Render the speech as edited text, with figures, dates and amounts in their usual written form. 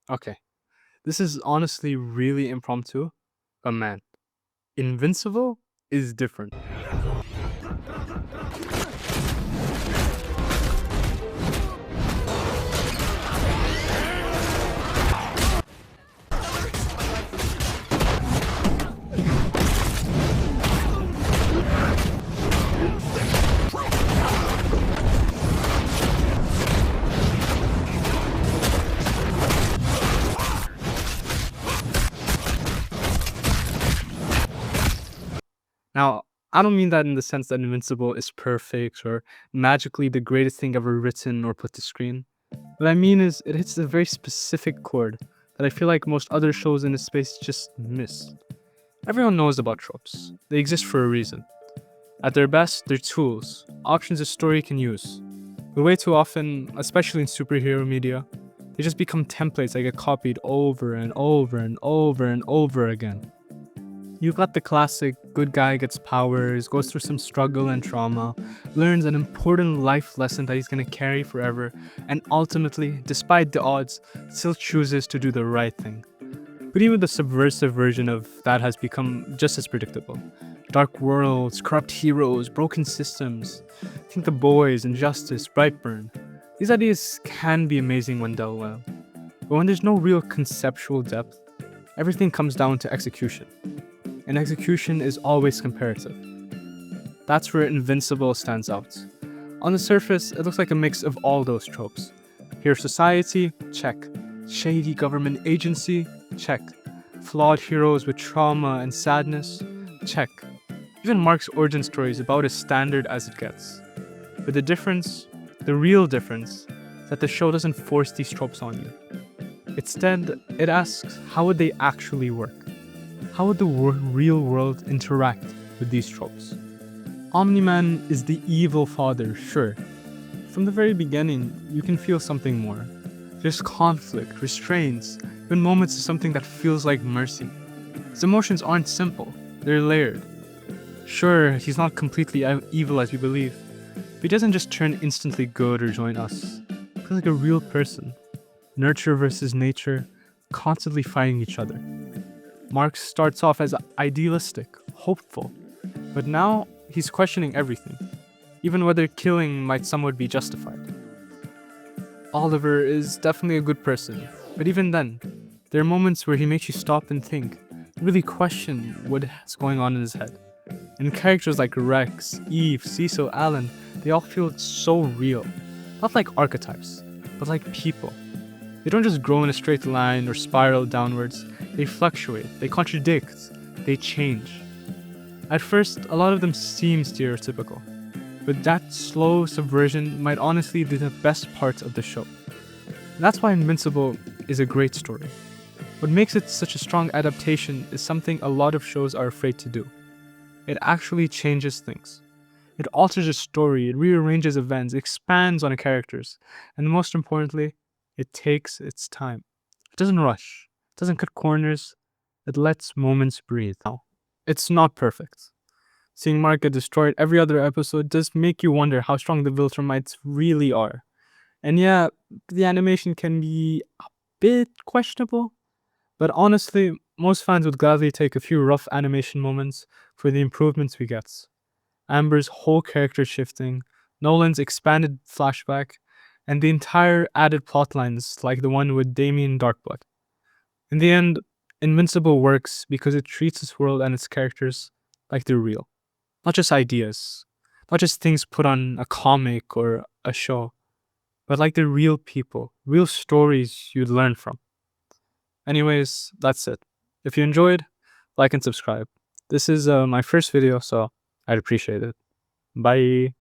Okay, this is honestly really impromptu. A man. Invincible is different. Now, I don't mean that in the sense that Invincible is perfect or magically the greatest thing ever written or put to screen. What I mean is, it hits a very specific chord that I feel like most other shows in this space just miss. Everyone knows about tropes, they exist for a reason. At their best, they're tools, options a story can use. But way too often, especially in superhero media, they just become templates that get copied over and over and over and over again. You got the classic good guy gets powers, goes through some struggle and trauma, learns an important life lesson that he's gonna carry forever, and ultimately, despite the odds, still chooses to do the right thing. But even the subversive version of that has become just as predictable. Dark worlds, corrupt heroes, broken systems. Think The Boys, Injustice, Brightburn. These ideas can be amazing when done well. But when there's no real conceptual depth, everything comes down to execution. And execution is always comparative. That's where Invincible stands out. On the surface, it looks like a mix of all those tropes. Hero society? Check. Shady government agency? Check. Flawed heroes with trauma and sadness? Check. Even Mark's origin story is about as standard as it gets. But the difference, the real difference, is that the show doesn't force these tropes on you. Instead, it asks, how would they actually work? How would the real world interact with these tropes? Omni-Man is the evil father, sure. From the very beginning, you can feel something more. There's conflict, restraints, even moments of something that feels like mercy. His emotions aren't simple, they're layered. Sure, he's not completely evil as we believe, but he doesn't just turn instantly good or join us. He feels like a real person. Nurture versus nature, constantly fighting each other. Mark starts off as idealistic, hopeful, but now he's questioning everything, even whether killing might somewhat be justified. Oliver is definitely a good person, but even then, there are moments where he makes you stop and think, really question what's going on in his head. And characters like Rex, Eve, Cecil, Alan, they all feel so real. Not like archetypes, but like people. They don't just grow in a straight line or spiral downwards, they fluctuate, they contradict, they change. At first, a lot of them seem stereotypical, but that slow subversion might honestly be the best part of the show. And that's why Invincible is a great story. What makes it such a strong adaptation is something a lot of shows are afraid to do. It actually changes things. It alters a story, it rearranges events, expands on the characters, and most importantly, it takes its time. It doesn't rush, it doesn't cut corners, it lets moments breathe. Now, it's not perfect. Seeing Mark get destroyed every other episode does make you wonder how strong the Viltrumites really are. And yeah, the animation can be a bit questionable, but honestly, most fans would gladly take a few rough animation moments for the improvements we get. Amber's whole character shifting, Nolan's expanded flashback, and the entire added plotlines like the one with Damien Darkblood. In the end, Invincible works because it treats its world and its characters like they're real. Not just ideas, not just things put on a comic or a show, but like they're real people, real stories you'd learn from. Anyways, that's it. If you enjoyed, like and subscribe. This is my first video, so I'd appreciate it. Bye.